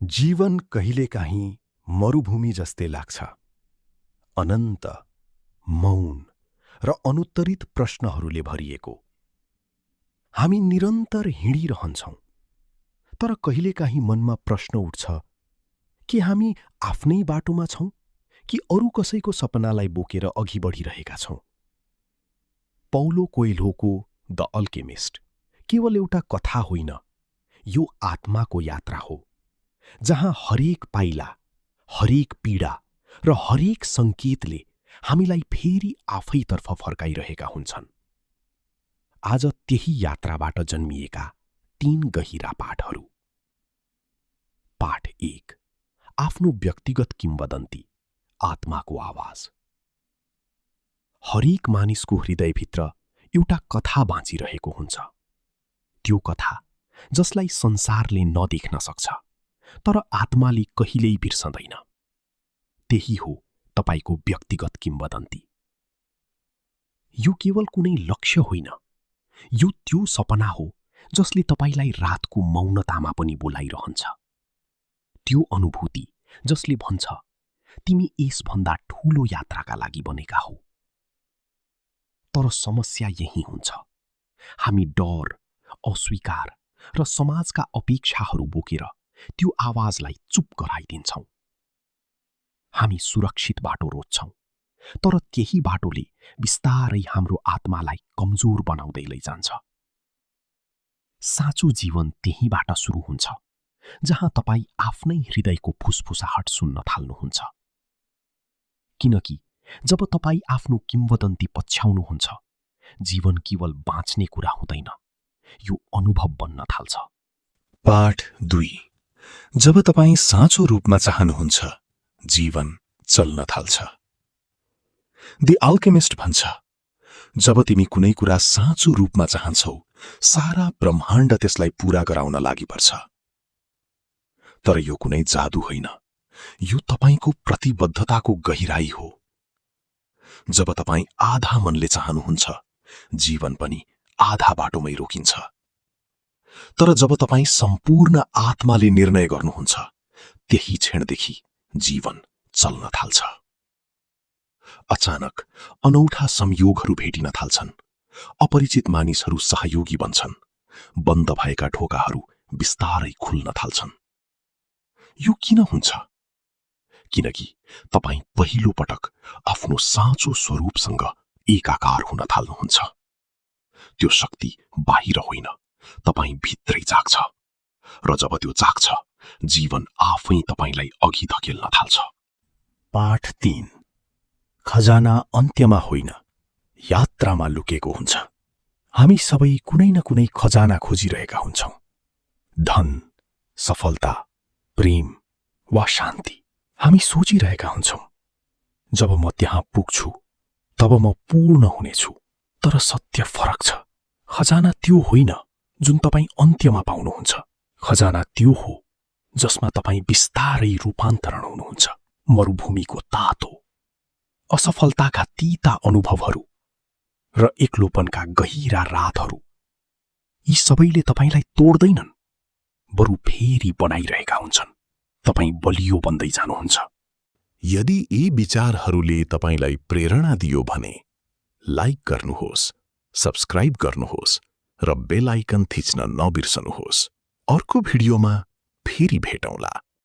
जीवन कहिलेकाहीँ मरुभूमि जस्तै लाग्छ। अनन्त, मौन र अनुत्तरित प्रश्नहरूले भरिएको। हामी निरन्तर हिँडिरहन्छौँ, तर कहिलेकाहीँ मनमा प्रश्न उठ्छ कि हामी आफ्नै बाटोमा छौँ कि अरू कसैको सपनालाई बोकेर अघि बढिरहेका छौँ। पौलो कोएल्होको द अल्केमिस्ट केवल एउटा कथा होइन, यो आत्माको यात्रा हो, जहाँ हरेक पाइला, हरेक पीडा र हरेक सङ्केतले हामीलाई फेरि आफैतर्फ फर्काइरहेका हुन्छन्। आज त्यही यात्राबाट जन्मिएका 3 गहिरा पाठहरू। पाठ 1, आफ्नो व्यक्तिगत किम्वदन्ती, आत्माको आवाज। हरेक मानिसको हृदयभित्र एउटा कथा बाँचिरहेको हुन्छ। त्यो कथा जसलाई संसारले नदेख्न सक्छ, तर आत्माले कहिल्यै बिर्सदैन। त्यही हो तपाईको व्यक्तिगत किम्वदन्ती। यो केवल कुनै लक्ष्य होइन, यो त्यो सपना हो जसले तपाईलाई रातको मौनतामा पनि बोलाइरहन्छ। त्यो अनुभूति जसले भन्छ, तिमी यसभन्दा ठूलो यात्राका लागि बनेका हौ। तर समस्या यही हुन्छ, हामी डर, अस्वीकार र समाजका अपेक्षाहरू बोकेर त्यो आवाजलाई चुप गराइदिन्छौँ। हामी सुरक्षित बाटो रोज्छौँ, तर त्यही बाटोले बिस्तारै हाम्रो आत्मालाई कमजोर बनाउँदै लैजान्छ। साँचो जीवन त्यहीबाट सुरु हुन्छ, जहाँ तपाईँ आफ्नै हृदयको फुसफुसाहट सुन्न थाल्नुहुन्छ। किनकि जब तपाईँ आफ्नो किम्वदन्ती पछ्याउनुहुन्छ, जीवन केवल बाँच्ने कुरा हुँदैन, यो अनुभव बन्न थाल्छ। पाठ 2, जब तपाईँ साँचो रूपमा चाहनुहुन्छ, जीवन चल्न थाल्छ। द अल्केमिस्ट भन्छ, जब तिमी कुनै कुरा साँचो रूपमा चाहन्छौ, सारा ब्रह्माण्ड त्यसलाई पूरा गराउन लागि पर्छ। तर यो कुनै जादु होइन, यो तपाईको प्रतिबद्धताको गहिराई हो। जब तपाईँ आधा मनले चाहनुहुन्छ, जीवन पनि आधा बाटोमै रोकिन्छ। तर जब तपाईँ सम्पूर्ण आत्माले निर्णय गर्नुहुन्छ, त्यही क्षणदेखि जीवन चल्न थाल्छ। अचानक अनौठा संयोगहरू भेटिन थाल्छन्, अपरिचित मानिसहरू सहयोगी बन्छन्, बन्द भएका ढोकाहरू बिस्तारै खुल्न थाल्छन्। यो किन हुन्छ? किनकि तपाईँ पहिलो पटक आफ्नो साँचो स्वरूपसँग एकाकार हुन थाल्नुहुन्छ। त्यो शक्ति बाहिर होइन, तपाईँ भित्रै जाग्छ, र जब त्यो जाग्छ, जीवन आफै तपाईलाई अघि धकेल्न थाल्छ। पाठ 3, खजाना अन्त्यमा होइन, यात्रामा लुकेको हुन्छ। हामी सबै कुनै न कुनै खजाना खोजिरहेका हुन्छौँ। धन, सफलता, प्रेम वा शान्ति। हामी सोचिरहेका हुन्छौँ, जब म त्यहाँ पुग्छु, तब म पूर्ण हुनेछु। तर सत्य फरक छ। खजाना त्यो होइन जुन तपाईँ अन्त्यमा पाउनुहुन्छ। खजाना त्यो हो जसमा तपाईँ बिस्तारै रूपान्तरण हुनुहुन्छ। मरुभूमिको तातो, असफलताका तीता अनुभवहरू र एक्लोपनका गहिरा रातहरू, यी सबैले तपाईलाई तोड्दैनन्, बरु फेरि बनाइरहेका हुन्छन्। तपाईँ बलियो बन्दै जानुहुन्छ। यदि यी विचारहरूले तपाईलाई प्रेरणा दियो भने लाइक गर्नुहोस्, सब्स्क्राइब गर्नुहोस् र बेल आइकन थिच्न नबिर्सनुहोस्। अर्को भिडियोमा फेरि भेटौँला।